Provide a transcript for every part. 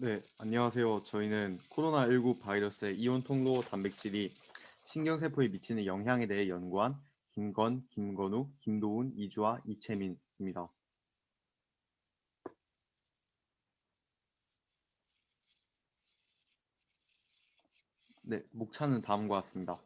네, 안녕하세요. 저희는 코로나19 바이러스의 이온 통로 단백질이 신경세포에 미치는 영향에 대해 연구한 김건, 김건우, 김도훈, 이주아, 이채민입니다. 네, 목차는 다음과 같습니다.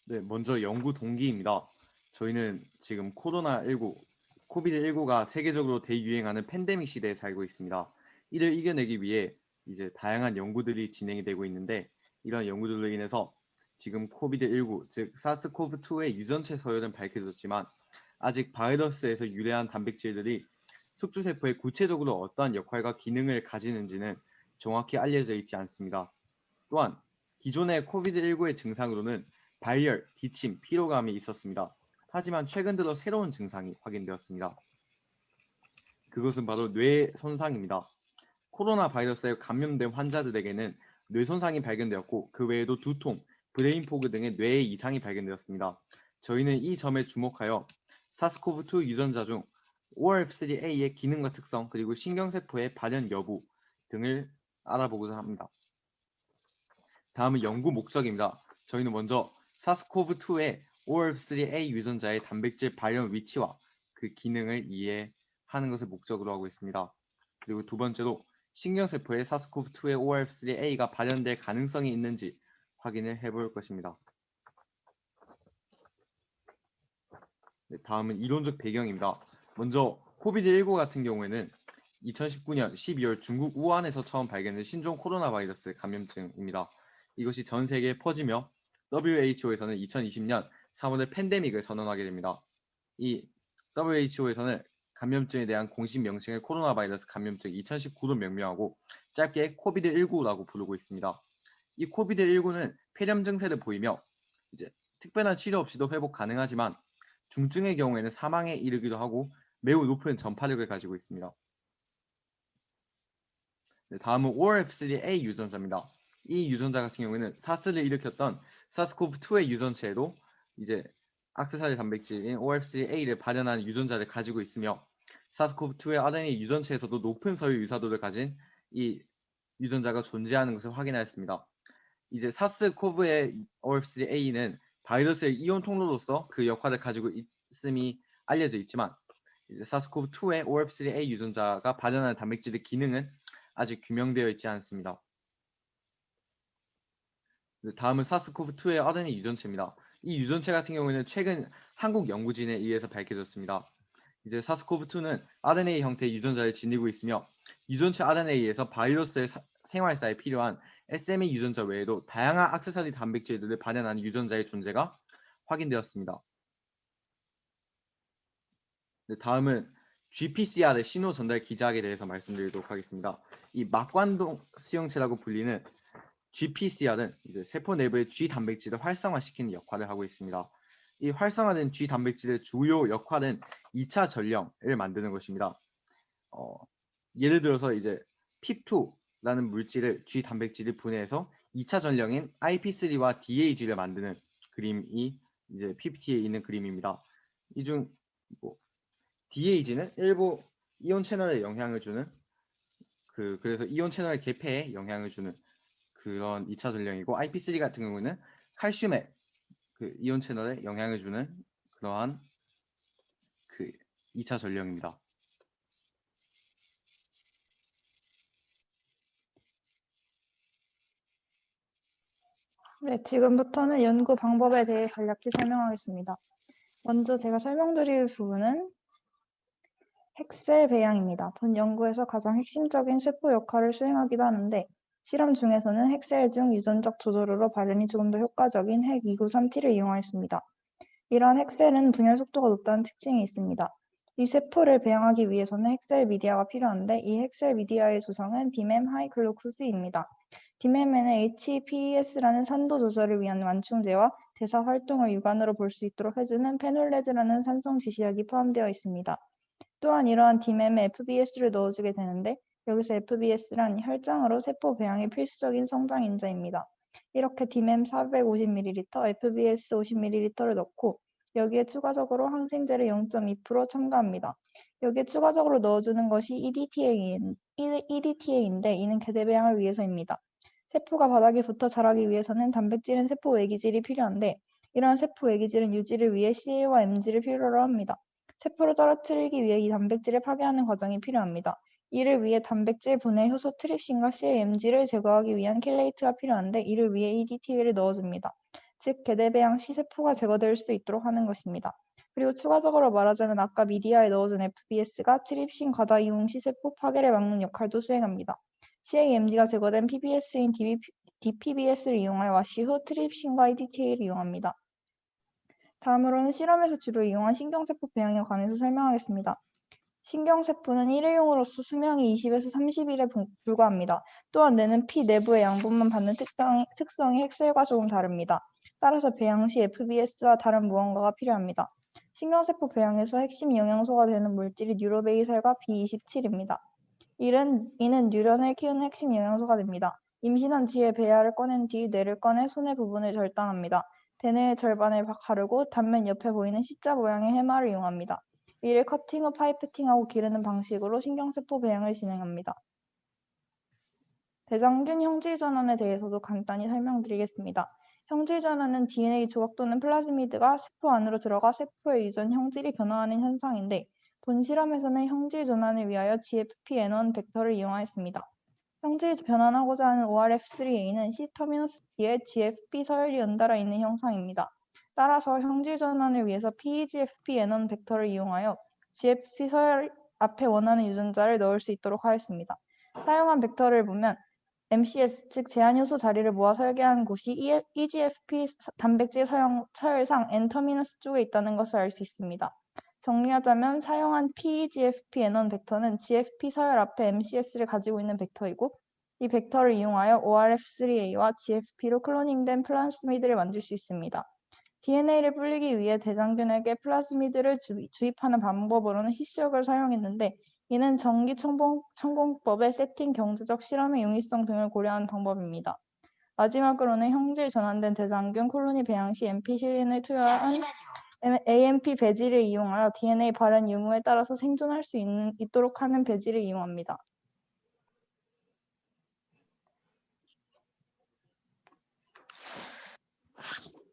네, 먼저 연구 동기입니다. 저희는 지금 코로나19, 코비드19가 세계적으로 대유행하는 팬데믹 시대에 살고 있습니다. 이를 이겨내기 위해 이제 다양한 연구들이 진행이 되고 있는데 이런 연구들로 인해서 지금 코비드19, 즉 사스코브2의 유전체 서열은 밝혀졌지만 아직 바이러스에서 유래한 단백질들이 숙주세포에 구체적으로 어떠한 역할과 기능을 가지는지는 정확히 알려져 있지 않습니다. 또한 기존의 코비드19의 증상으로는 발열, 기침, 피로감이 있었습니다. 하지만 최근 들어 새로운 증상이 확인되었습니다. 그것은 바로 뇌 손상입니다. 코로나 바이러스에 감염된 환자들에게는 뇌 손상이 발견되었고 그 외에도 두통, 브레인 포그 등의 뇌의 이상이 발견되었습니다. 저희는 이 점에 주목하여 사스코브2 유전자 중 ORF3A의 기능과 특성 그리고 신경세포의 발현 여부 등을 알아보고자 합니다. 다음은 연구 목적입니다. 저희는 먼저 사스코브2의 ORF3A 유전자의 단백질 발현 위치와 그 기능을 이해하는 것을 목적으로 하고 있습니다. 그리고 두 번째로 신경세포에 사스코브2의 ORF3A가 발현될 가능성이 있는지 확인을 해볼 것입니다. 네, 다음은 이론적 배경입니다. 먼저 코비드19 같은 경우에는 2019년 12월 중국 우한에서 처음 발견된 신종 코로나 바이러스 감염증입니다. 이것이 전 세계에 퍼지며 WHO에서는 2020년 3월에 팬데믹을 선언하게 됩니다. 이 WHO에서는 감염증에 대한 공식 명칭을 코로나 바이러스 감염증 2019로 명명하고 짧게 코비드19라고 부르고 있습니다. 이 코비드19는 폐렴 증세를 보이며 이제 특별한 치료 없이도 회복 가능하지만 중증의 경우에는 사망에 이르기도 하고 매우 높은 전파력을 가지고 있습니다. 네, 다음은 ORF3A 유전자입니다. 이 유전자 같은 경우에는 사스를 일으켰던 사스코브2의 유전체에도 이제 악세사리 단백질인 ORF3A를 발현한 유전자를 가지고 있으며 사스코브2의 RNA 유전체에서도 높은 서열 유사도를 가진 이 유전자가 존재하는 것을 확인하였습니다. 이제 사스코브의 ORF3A는 바이러스의 이온 통로로서 그 역할을 가지고 있음이 알려져 있지만 이제 사스코브2의 ORF3A 유전자가 발현하는 단백질의 기능은 아직 규명되어 있지 않습니다. 다음은 사스코브2의 RNA 유전체입니다. 이 유전체 같은 경우에는 최근 한국 연구진에 의해서 밝혀졌습니다. 이제 사스코브2는 RNA 형태의 유전자를 지니고 있으며 유전체 RNA에서 바이러스의 생활사에 필요한 SMA 유전자 외에도 다양한 액세서리 단백질들을 발현하는 유전자의 존재가 확인되었습니다. 다음은 GPCR의 신호 전달 기자학에 대해서 말씀드리도록 하겠습니다. 이 막관동 수용체라고 불리는 GPCR은 이제 세포 내부의 G 단백질을 활성화시키는 역할을 하고 있습니다. 이 활성화된 G 단백질의 주요 역할은 2차 전령을 만드는 것입니다. 예를 들어서 이제 PIP2라는 물질을 G 단백질을 분해해서 2차 전령인 IP3와 DAG를 만드는 그림이 이제 PPT에 있는 그림입니다. 이중 뭐 DAG는 일부 이온 채널에 영향을 주는 그래서 이온 채널 개폐에 영향을 주는 그런 2차 전령이고 IP3 같은 경우는 칼슘의 그 이온 채널에 영향을 주는 그러한 그 2차 전령입니다. 네, 지금부터는 연구 방법에 대해 간략히 설명하겠습니다. 먼저 제가 설명드릴 부분은 핵셀 배양입니다. 본 연구에서 가장 핵심적인 세포 역할을 수행하기도 하는데 실험 중에서는 핵셀 중 유전적 조절으로 발현이 조금 더 효과적인 핵293T를 이용하였습니다. 이러한 핵셀은 분열 속도가 높다는 특징이 있습니다. 이 세포를 배양하기 위해서는 핵셀 미디아가 필요한데 이 핵셀 미디아의 조성은 디멤 하이글루코스입니다. 디멤에는 HPES라는 산도 조절을 위한 완충제와 대사 활동을 육안으로 볼 수 있도록 해주는 페놀레즈라는 산성 지시약이 포함되어 있습니다. 또한 이러한 디멤에 FBS를 넣어주게 되는데 여기서 FBS란 혈장으로 세포 배양에 필수적인 성장인자입니다. 이렇게 디멤 450ml, FBS 50ml를 넣고 여기에 추가적으로 항생제를 0.2% 첨가합니다. 여기에 추가적으로 넣어주는 것이 EDTA인데 이는 개대 배양을 위해서입니다. 세포가 바닥에 붙어 자라기 위해서는 단백질은 세포 외기질이 필요한데 이러한 세포 외기질은 유지를 위해 CA와 MG를 필요로 합니다. 세포를 떨어뜨리기 위해 이 단백질을 파괴하는 과정이 필요합니다. 이를 위해 단백질 분해 효소 트립신과 CAMG를 제거하기 위한 킬레이트가 필요한데 이를 위해 EDTA를 넣어줍니다. 즉 개대 배양 시 세포가 제거될 수 있도록 하는 것입니다. 그리고 추가적으로 말하자면 아까 미디어에 넣어준 FBS가 트립신 과다 이용 시 세포 파괴를 막는 역할도 수행합니다. CAMG가 제거된 PBS인 DPBS를 이용하여 와시 후 트립신과 EDTA를 이용합니다. 다음으로는 실험에서 주로 이용한 신경세포 배양에 관해서 설명하겠습니다. 신경세포는 일회용으로서 수명이 20에서 30일에 불과합니다. 또한 뇌는 피 내부의 양분만 받는 특성이 핵셀과 조금 다릅니다. 따라서 배양 시 FBS와 다른 무언가가 필요합니다. 신경세포 배양에서 핵심 영양소가 되는 물질이 뉴로베이설과 B27입니다. 이는 뉴런을 키우는 핵심 영양소가 됩니다. 임신한 뒤에 배아를 꺼낸 뒤 뇌를 꺼내 손의 부분을 절단합니다. 대뇌의 절반을 가르고 단면 옆에 보이는 C자 모양의 해마를 이용합니다. 이를 커팅 후 파이프팅하고 기르는 방식으로 신경세포 배양을 진행합니다. 대장균 형질 전환에 대해서도 간단히 설명드리겠습니다. 형질 전환은 DNA 조각 또는 플라즈미드가 세포 안으로 들어가 세포의 유전 형질이 변화하는 현상인데 본 실험에서는 형질 전환을 위하여 GFP-N1 벡터를 이용하였습니다. 형질 변환하고자 하는 ORF3a는 C 터미너스 뒤에 GFP 서열이 연달아 있는 형상입니다. 따라서 형질 전환을 위해서 PEGFP-N1 벡터를 이용하여 GFP 서열 앞에 원하는 유전자를 넣을 수 있도록 하였습니다. 사용한 벡터를 보면 MCS, 즉 제한요소 자리를 모아 설계한 곳이 EGFP 단백질 서열상 N 터미너스 쪽에 있다는 것을 알 수 있습니다. 정리하자면 사용한 PEGFP-N1 벡터는 GFP 서열 앞에 MCS를 가지고 있는 벡터이고 이 벡터를 이용하여 ORF3a와 GFP로 클로닝된 플라스미드를 만들 수 있습니다. DNA를 불리기 위해 대장균에게 플라스미드를 주입하는 방법으로는 희석을 사용했는데 이는 전기 천공법의 세팅, 경제적 실험의 용이성 등을 고려한 방법입니다. 마지막으로는 형질 전환된 대장균 콜로니 배양 시 MP-실린을 투여한 AMP 배지를 이용하여 DNA 발현 유무에 따라서 생존할 수 있도록 하는 배지를 이용합니다.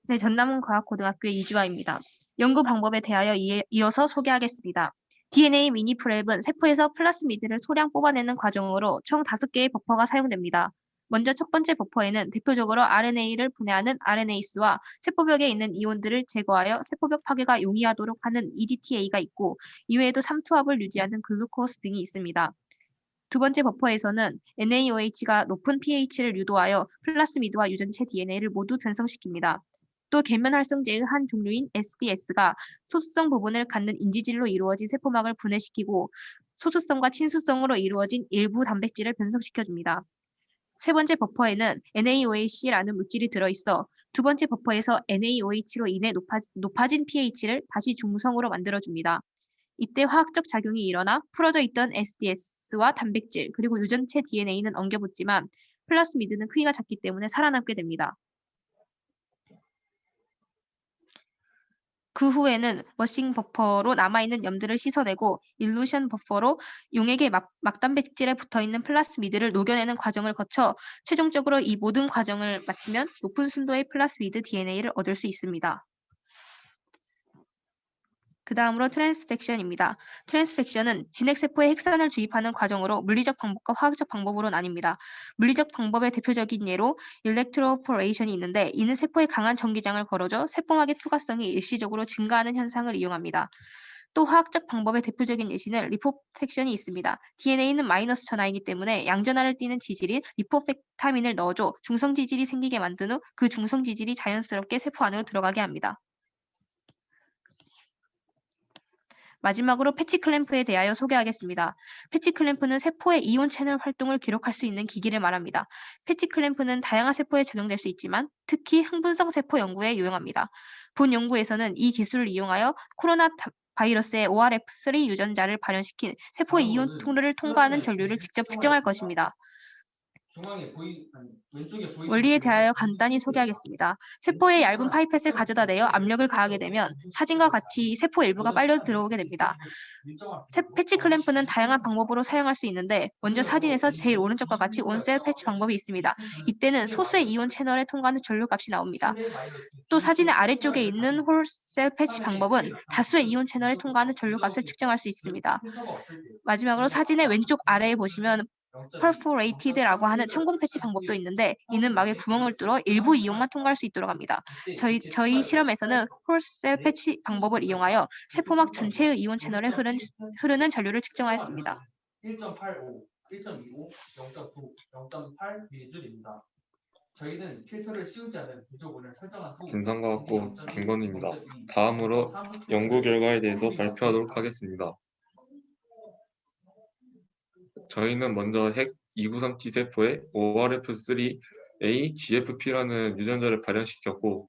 네, 전남과학고등학교의 이주아입니다. 연구 방법에 대하여 이어서 소개하겠습니다. DNA 미니 프랩은 세포에서 플라스미드를 소량 뽑아내는 과정으로 총 5개의 버퍼가 사용됩니다. 먼저 첫 번째 버퍼에는 대표적으로 RNA를 분해하는 RNase와 세포벽에 있는 이온들을 제거하여 세포벽 파괴가 용이하도록 하는 EDTA가 있고 이외에도 삼투압을 유지하는 글루코스 등이 있습니다. 두 번째 버퍼에서는 NaOH가 높은 pH를 유도하여 플라스미드와 유전체 DNA를 모두 변성시킵니다. 또 계면활성제의 한 종류인 SDS가 소수성 부분을 갖는 인지질로 이루어진 세포막을 분해시키고 소수성과 친수성으로 이루어진 일부 단백질을 변성시켜줍니다. 세 번째 버퍼에는 NaOH라는 물질이 들어있어 두 번째 버퍼에서 NaOH로 인해 높아진 pH를 다시 중성으로 만들어줍니다. 이때 화학적 작용이 일어나 풀어져 있던 SDS와 단백질 그리고 유전체 DNA는 엉겨붙지만 플라스미드는 크기가 작기 때문에 살아남게 됩니다. 그 후에는 머싱 버퍼로 남아있는 염들을 씻어내고 일루션 버퍼로 용액의 막단백질에 붙어있는 플라스미드를 녹여내는 과정을 거쳐 최종적으로 이 모든 과정을 마치면 높은 순도의 플라스미드 DNA를 얻을 수 있습니다. 그 다음으로 트랜스펙션입니다. 트랜스펙션은 진핵세포에 핵산을 주입하는 과정으로 물리적 방법과 화학적 방법으로 나뉩니다. 물리적 방법의 대표적인 예로 일렉트로포레이션이 있는데 이는 세포에 강한 전기장을 걸어줘 세포막의 투과성이 일시적으로 증가하는 현상을 이용합니다. 또 화학적 방법의 대표적인 예시는 리포펙션이 있습니다. DNA는 마이너스 전하이기 때문에 양전하를 띠는 지질인 리포펙타민을 넣어줘 중성 지질이 생기게 만든 후 그 중성 지질이 자연스럽게 세포 안으로 들어가게 합니다. 마지막으로 패치 클램프에 대하여 소개하겠습니다. 패치 클램프는 세포의 이온 채널 활동을 기록할 수 있는 기기를 말합니다. 패치 클램프는 다양한 세포에 적용될 수 있지만 특히 흥분성 세포 연구에 유용합니다. 본 연구에서는 이 기술을 이용하여 코로나 바이러스의 ORF3 유전자를 발현시킨 세포의 이온 통로를 통과하는 전류를 직접 측정할 것입니다. 원리에 대하여 간단히 소개하겠습니다. 세포에 얇은 파이펫을 가져다 대어 압력을 가하게 되면 사진과 같이 세포 일부가 빨려 들어오게 됩니다. 패치 클램프는 다양한 방법으로 사용할 수 있는데 먼저 사진에서 제일 오른쪽과 같이 온셀 패치 방법이 있습니다. 이때는 소수의 이온 채널에 통과하는 전류값이 나옵니다. 또 사진의 아래쪽에 있는 홀셀 패치 방법은 다수의 이온 채널에 통과하는 전류값을 측정할 수 있습니다. 마지막으로 사진의 왼쪽 아래에 보시면 perforated라고 하는 천공 패치 방법도 있는데 이는 막에 구멍을 뚫어 일부 이온만 통과할 수 있도록 합니다. 저희 실험에서는 홀셀 패치 방법을 이용하여 세포막 전체의 이온 채널에 흐르는 전류를 측정하였습니다. 1.85, 1.25, 0.9, 0.8mJ입니다. 저희는 필터를 씌우지 않은 부족원을 설정한 후 진상과학부 김건희입니다. 다음으로 연구 결과에 대해서 발표하도록 하겠습니다. 저희는 먼저 핵 293T 세포에 ORF3A GFP라는 유전자를 발현시켰고,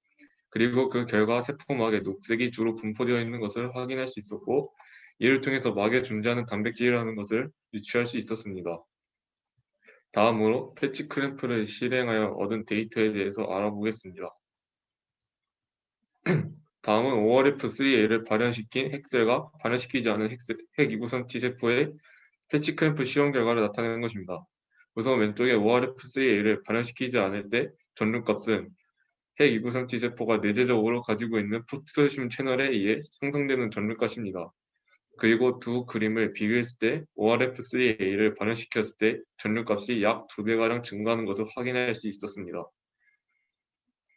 그리고 그 결과 세포막에 녹색이 주로 분포되어 있는 것을 확인할 수 있었고, 이를 통해서 막에 존재하는 단백질이라는 것을 유추할 수 있었습니다. 다음으로 패치 클램프를 실행하여 얻은 데이터에 대해서 알아보겠습니다. 다음은 ORF3A를 발현시킨 핵셀과 발현시키지 않은 핵 293T 세포의 패치 클램프 실험 결과를 나타내는 것입니다. 우선 왼쪽에 ORF3A를 발현시키지 않을 때 전류값은 핵 293T 세포가 내재적으로 가지고 있는 포타슘 채널에 의해 형성되는 전류값입니다. 그리고 두 그림을 비교했을 때 ORF3A를 발현시켰을 때 전류값이 약 2배가량 증가하는 것을 확인할 수 있었습니다.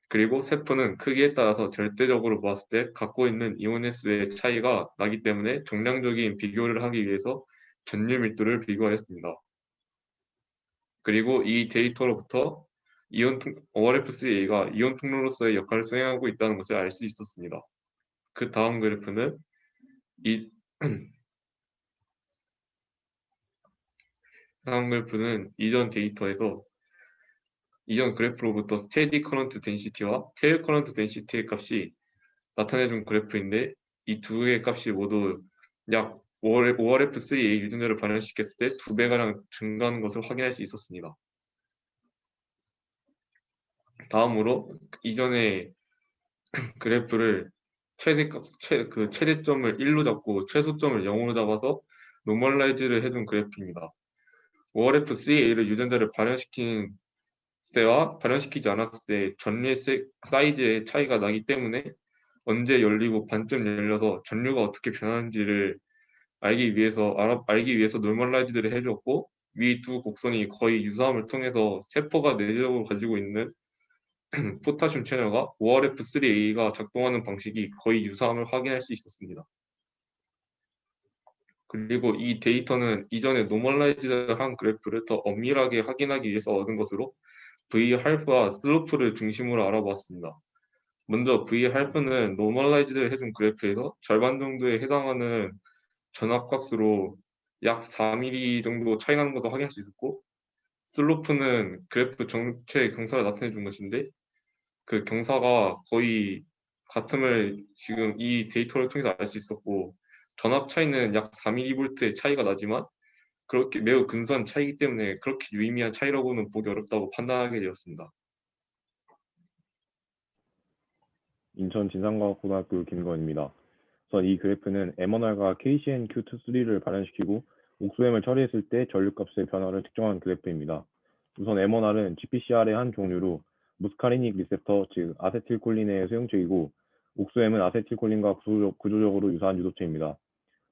그리고 세포는 크기에 따라서 절대적으로 보았을 때 갖고 있는 이온의 수의 차이가 나기 때문에 정량적인 비교를 하기 위해서 전류 밀도를 비교하였습니다. 그리고 이 데이터로부터 ORF3A가 이온 통로로서의 역할을 수행하고 있다는 것을 알 수 있었습니다. 그 다음 그래프는 이전 데이터에서 이전 그래프로부터 스테디 커런트 덴시티와 테일 커런트 덴시티의 값이 나타내준 그래프인데 이 두 개의 값이 모두 약 ORF3A 유전자를 발현시켰을 때 2배가량 증가하는 것을 확인할 수 있었습니다. 다음으로 이전의 그래프를 최대점을 1로 잡고 최소점을 0으로 잡아서 노멀라이즈를 해둔 그래프입니다. ORF3A를 유전자를 발현시킨 때와 발현시키지 않았을 때 전류의 사이즈의 차이가 나기 때문에 언제 열리고 반쯤 열려서 전류가 어떻게 변하는지를 알기 위해서 노멀라이즈를 해줬고, 위 두 곡선이 거의 유사함을 통해서 세포가 내재적으로 가지고 있는 포타슘 채널과 ORF3A가 작동하는 방식이 거의 유사함을 확인할 수 있었습니다. 그리고 이 데이터는 이전에 노멀라이즈한 그래프를 더 엄밀하게 확인하기 위해서 얻은 것으로 V-할프와 슬로프를 중심으로 알아보았습니다. 먼저 V-할프는 노멀라이즈를 해준 그래프에서 절반 정도에 해당하는 전압값으로 약 4mm 정도 차이 나는 것을 확인할 수 있었고, 슬로프는 그래프 전체 경사를 나타내 준 것인데 그 경사가 거의 같음을 지금 이 데이터를 통해서 알 수 있었고, 전압 차이는 약 4mV의 차이가 나지만 그렇게 매우 근소한 차이이기 때문에 그렇게 유의미한 차이라고는 보기 어렵다고 판단하게 되었습니다. 인천 진상과학고등학교 김건입니다. 우선 이 그래프는 M1R과 KCnQ23를 발현시키고 옥수엠을 처리했을 때 전류값의 변화를 측정한 그래프입니다. 우선 M1R은 GPCR의 한 종류로 무스카리닉 리셉터, 즉 아세틸콜린의 소형체이고, 옥수엠은 아세틸콜린과 구조적으로 유사한 유도체입니다.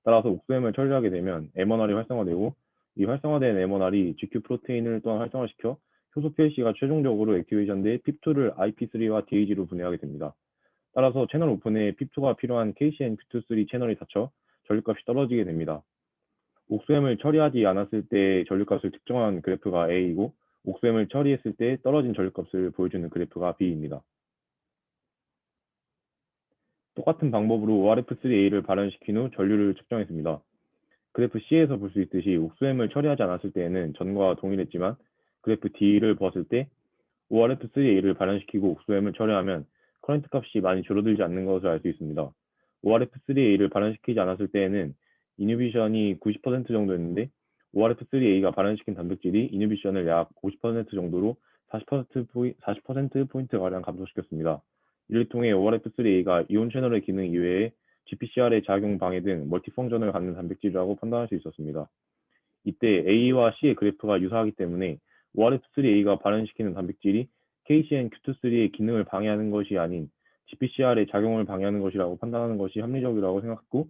따라서 옥수엠을 처리하게 되면 M1R이 활성화되고, 이 활성화된 M1R이 GQ 프로테인을 또한 활성화시켜 효소 PLC가 최종적으로 액티베이션돼 PIP2를 IP3와 DAG로 분해하게 됩니다. 따라서 채널 오픈에 PIP2가 필요한 KCnQ23 채널이 닫혀 전류값이 떨어지게 됩니다. 옥수엠을 처리하지 않았을 때 전류값을 측정한 그래프가 A이고, 옥수엠을 처리했을 때 떨어진 전류값을 보여주는 그래프가 B입니다. 똑같은 방법으로 ORF3A를 발현시킨 후 전류를 측정했습니다. 그래프 C에서 볼 수 있듯이 옥수엠을 처리하지 않았을 때에는 전과 동일했지만, 그래프 D를 보았을 때 ORF3A를 발현시키고 옥수엠을 처리하면 커런트 값이 많이 줄어들지 않는 것을 알 수 있습니다. ORF3A를 발현시키지 않았을 때에는 이뉴비션이 90% 정도였는데 ORF3A가 발현시킨 단백질이 이니비션을 약 50% 정도로 40%포인트가량 감소시켰습니다. 이를 통해 ORF3A가 이온 채널의 기능 이외에 GPCR의 작용 방해 등 멀티펑션을 갖는 단백질이라고 판단할 수 있었습니다. 이때 A와 C의 그래프가 유사하기 때문에 ORF3A가 발현시키는 단백질이 KCNQ23의 기능을 방해하는 것이 아닌 GPCR의 작용을 방해하는 것이라고 판단하는 것이 합리적이라고 생각했고,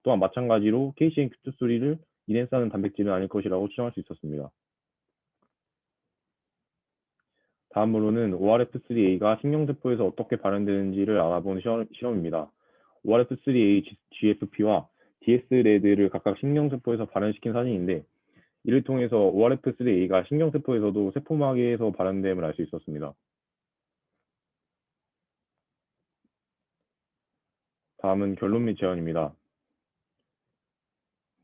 또한 마찬가지로 KCNQ23를 인해싸는 단백질은 아닐 것이라고 추정할 수 있었습니다. 다음으로는 ORF3A가 신경세포에서 어떻게 발현되는지를 알아보는 실험입니다. ORF3A GFP와 DS-레드를 각각 신경세포에서 발현시킨 사진인데, 이를 통해서 ORF3A가 신경세포에서도 세포막에서 발현됨을 알 수 있었습니다. 다음은 결론 및 제안입니다.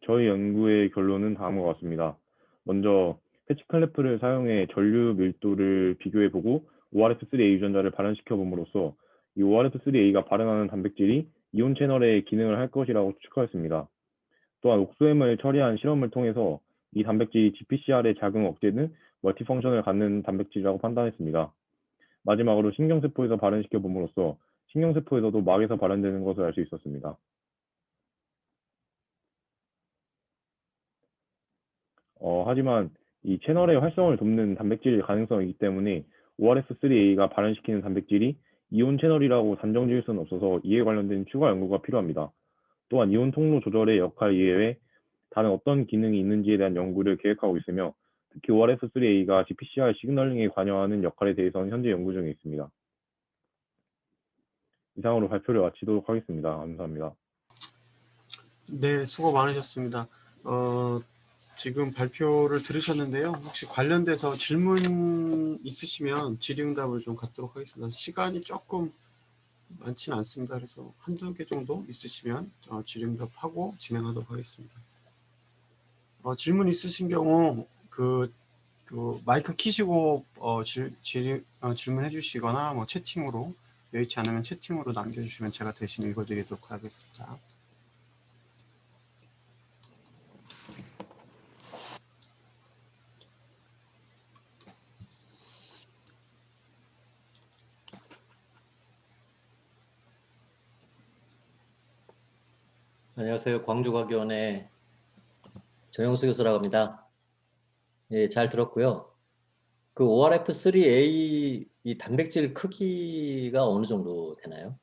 저희 연구의 결론은 다음과 같습니다. 먼저 패치클래프를 사용해 전류 밀도를 비교해보고 ORF3A 유전자를 발현시켜 봄으로써 이 ORF3A가 발현하는 단백질이 이온 채널의 기능을 할 것이라고 추측하였습니다. 또한 옥소엠을 처리한 실험을 통해서 이 단백질이 GPCR의 작용 억제 등 멀티펑션을 갖는 단백질이라고 판단했습니다. 마지막으로 신경세포에서 발현시켜 봄으로써 신경세포에서도 막에서 발현되는 것을 알 수 있었습니다. 하지만 이 채널의 활성을 돕는 단백질일 가능성이 있기 때문에 ORF3A가 발현시키는 단백질이 이온 채널이라고 단정 지을 수는 없어서 이에 관련된 추가 연구가 필요합니다. 또한 이온 통로 조절의 역할 이외에 다른 어떤 기능이 있는지에 대한 연구를 계획하고 있으며, 특히 ORF3A가 GPCR 시그널링에 관여하는 역할에 대해서는 현재 연구 중에 있습니다. 이상으로 발표를 마치도록 하겠습니다. 감사합니다. 네, 수고 많으셨습니다. 지금 발표를 들으셨는데요. 혹시 관련돼서 질문 있으시면 질의응답을 좀 갖도록 하겠습니다. 시간이 조금 많지는 않습니다. 그래서 한두 개 정도 있으시면 질의응답하고 진행하도록 하겠습니다. 질문 있으신 경우 그 마이크 키시고 질문해 주시거나 뭐 채팅으로, 여의치 않으면 채팅으로 남겨주시면 제가 대신 읽어드리도록 하겠습니다. 안녕하세요. 광주과기원의 정영수 교수라고 합니다. 예, 잘 들었고요. 그 ORF3A 이 단백질 크기가 어느 정도 되나요?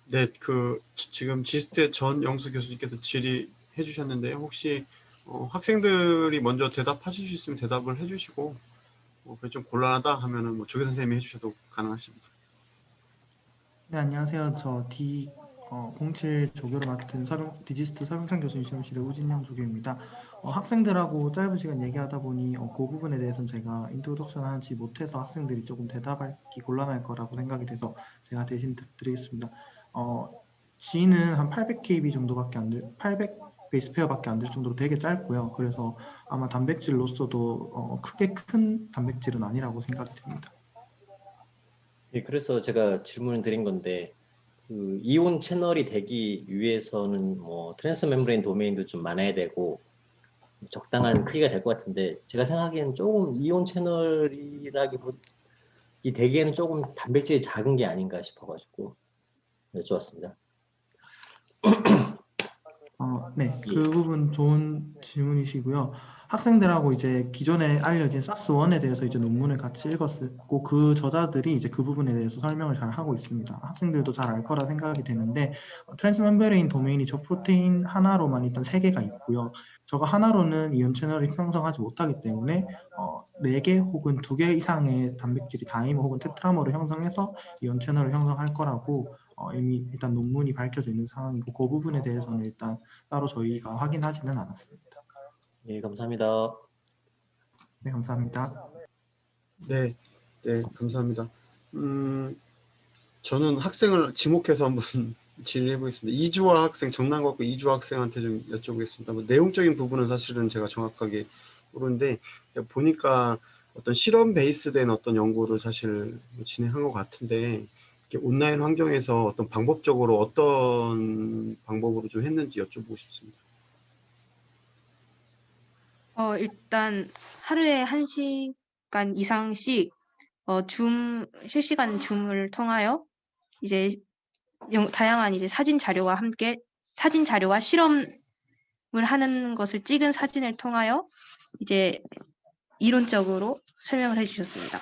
네, 지금 지스테 전영수 교수님께서 질의해 주셨는데요. 혹시 학생들이 먼저 대답하실 수 있으면 대답을 해주시고, 그게 좀 곤란하다 하면은 뭐 조교 선생님이 해주셔도 가능하십니다. 네, 안녕하세요. 저 07 조교를 맡은 디지스트 설명찬 교수님 실험실의 우진영 조교입니다. 학생들하고 짧은 시간 얘기하다 보니 그 부분에 대해서는 제가 인트로덕션 하지 못해서 학생들이 조금 대답하기 곤란할 거라고 생각이 돼서 제가 대신 드리겠습니다. G는 한 800kb 정도밖에 안 돼, 800 베이스 페어밖에 안 될 정도로 되게 짧고요. 그래서 아마 단백질로서도 크게 큰 단백질은 아니라고 생각이 됩니다. 예, 그래서 제가 질문을 드린 건데, 그 이온 채널이 되기 위해서는 뭐 트랜스 멤브레인 도메인도 좀 많아야 되고 적당한 크기가 될 것 같은데, 제가 생각하기에는 조금 이온 채널이라기보다 이 되기에는 조금 단백질이 작은 게 아닌가 싶어가지고 여쭈었습니다. 네, 그 부분 좋은 질문이시고요. 학생들하고 이제 기존에 알려진 사스1에 대해서 이제 논문을 같이 읽었고, 그 저자들이 이제 그 부분에 대해서 설명을 잘 하고 있습니다. 학생들도 잘 알 거라 생각이 되는데, 트랜스멤브레인 도메인이 저 프로테인 하나로만 일단 3개가 있고요. 저거 하나로는 이온 채널을 형성하지 못하기 때문에 4개 혹은 2개 이상의 단백질이 다이머 혹은 테트라머를 형성해서 이온 채널을 형성할 거라고 이미 일단 논문이 밝혀져 있는 상황이고, 그 부분에 대해서는 일단 따로 저희가 확인하지는 않았습니다. 예, 감사합니다. 네, 감사합니다. 네, 감사합니다. 저는 학생을 지목해서 한번 질의해 보겠습니다. 이주화 학생, 정남과학부 이주화 학생한테 좀 여쭤보겠습니다. 뭐 내용적인 부분은 사실은 제가 정확하게 모르는데, 보니까 어떤 실험 베이스된 어떤 연구를 사실 진행한 것 같은데, 이렇게 온라인 환경에서 어떤 방법적으로 어떤 방법으로 좀 했는지 여쭤보고 싶습니다. 일단 하루에 1시간 이상씩 실시간 줌을 통하여 이제 다양한 이제 사진 자료와 실험을 하는 것을 찍은 사진을 통하여 이제 이론적으로 설명을 해주셨습니다.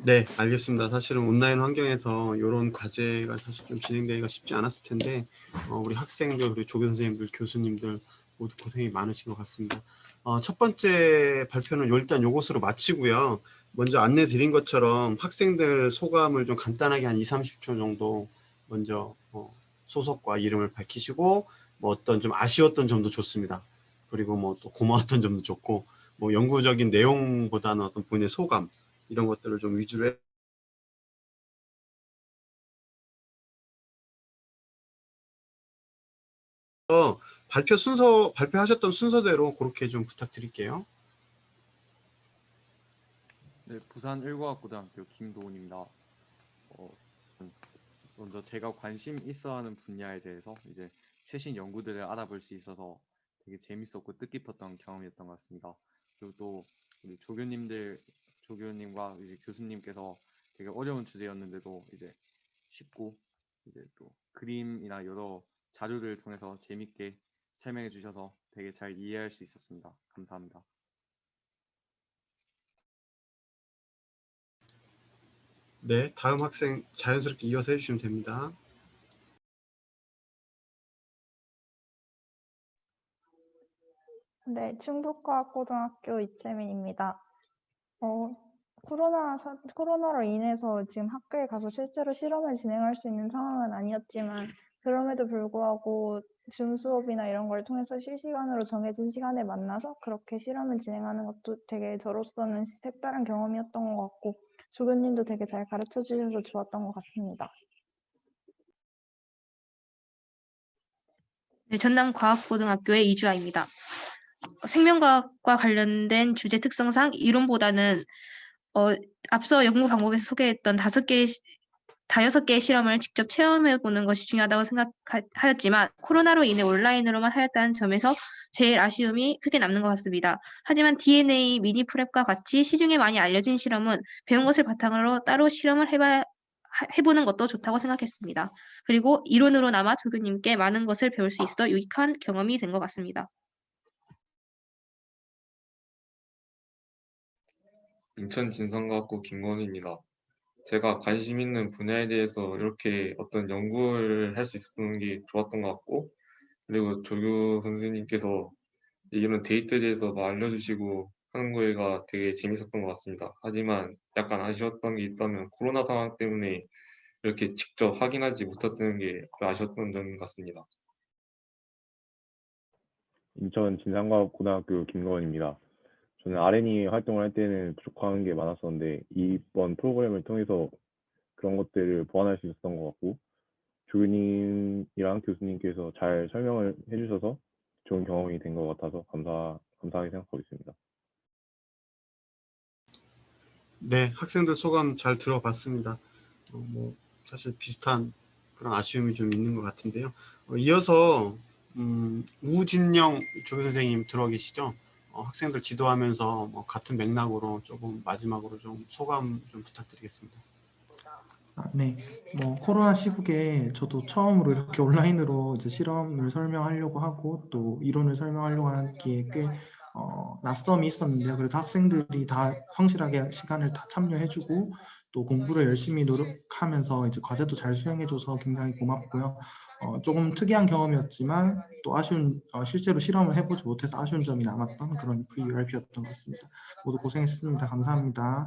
네, 알겠습니다. 사실은 온라인 환경에서 이런 과제가 사실 좀 진행되기가 쉽지 않았을 텐데 우리 학생들, 우리 조교 선생님들, 교수님들 모두 고생이 많으신 것 같습니다. 첫 번째 발표는 일단 요것으로 마치고요. 먼저 안내 드린 것처럼 학생들 소감을 좀 간단하게 한 20-30초 정도 먼저 소속과 이름을 밝히시고 뭐 어떤 좀 아쉬웠던 점도 좋습니다. 그리고 뭐 또 고마웠던 점도 좋고 뭐 연구적인 내용보다는 어떤 본인의 소감 이런 것들을 좀 위주로 해서 발표하셨던 순서대로 그렇게 좀 부탁드릴게요. 네, 부산 일과학고등학교 김도훈입니다. 먼저 제가 관심 있어 하는 분야에 대해서 이제 최신 연구들을 알아볼 수 있어서 되게 재밌었고 뜻깊었던 경험이었던 것 같습니다. 그리고 또 우리 조교님과 이제 교수님께서 되게 어려운 주제였는데도 이제 쉽고 이제 또 그림이나 여러 자료를 통해서 재밌게 설명해 주셔서 되게 잘 이해할 수 있었습니다. 감사합니다. 네, 다음 학생 자연스럽게 이어서 해주시면 됩니다. 네, 충북과학고등학교 이채민입니다. 코로나로 인해서 지금 학교에 가서 실제로 실험을 진행할 수 있는 상황은 아니었지만 그럼에도 불구하고 줌 수업이나 이런 걸 통해서 실시간으로 정해진 시간에 만나서 그렇게 실험을 진행하는 것도 되게 저로서는 색다른 경험이었던 것 같고 조교님도 되게 잘 가르쳐 주셔서 좋았던 것 같습니다. 네, 전남과학고등학교의 이주아입니다. 생명과학과 관련된 주제 특성상 이론보다는 앞서 연구 방법에서 소개했던 5개의 실험을 직접 체험해보는 것이 중요하다고 생각하였지만 코로나로 인해 온라인으로만 하였다는 점에서 제일 아쉬움이 크게 남는 것 같습니다. 하지만 DNA 미니 프랩과 같이 시중에 많이 알려진 실험은 배운 것을 바탕으로 따로 실험을 해보는 것도 좋다고 생각했습니다. 그리고 이론으로나마 조교님께 많은 것을 배울 수 있어 유익한 경험이 된 것 같습니다. 인천 진성과학고 김건우입니다. 제가 관심 있는 분야에 대해서 이렇게 어떤 연구를 할 수 있었던 게 좋았던 것 같고, 그리고 조교 선생님께서 이런 데이터에 대해서 알려주시고 하는 거가 되게 재밌었던 것 같습니다. 하지만 약간 아쉬웠던 게 있다면 코로나 상황 때문에 이렇게 직접 확인하지 못했던 게 아쉬웠던 점 같습니다. 인천 진상과학고등학교 김건입니다. 저는 R&E 활동을 할 때는 부족한 게 많았었는데 이번 프로그램을 통해서 그런 것들을 보완할 수 있었던 것 같고 조교님이랑 교수님께서 잘 설명을 해주셔서 좋은 경험이 된 것 같아서 감사하게 생각하고 있습니다. 네, 학생들 소감 잘 들어봤습니다. 뭐 사실 비슷한 그런 아쉬움이 좀 있는 것 같은데요. 이어서 우진영 조교 선생님 들어와 계시죠? 학생들 지도하면서 뭐 같은 맥락으로 조금 마지막으로 좀 소감 좀 부탁드리겠습니다. 네, 뭐 코로나 시국에 저도 처음으로 이렇게 온라인으로 이제 실험을 설명하려고 하고 또 이론을 설명하려고 하는 게 꽤 낯섦이 있었는데요. 그래도 학생들이 다 성실하게 시간을 다 참여해주고 또 공부를 열심히 노력하면서 이제 과제도 잘 수행해줘서 굉장히 고맙고요. 조금 특이한 경험이었지만 또 실제로 실험을 해보지 못해서 아쉬운 점이 남았던 그런 VRP였던 것 같습니다. 모두 고생했습니다. 감사합니다.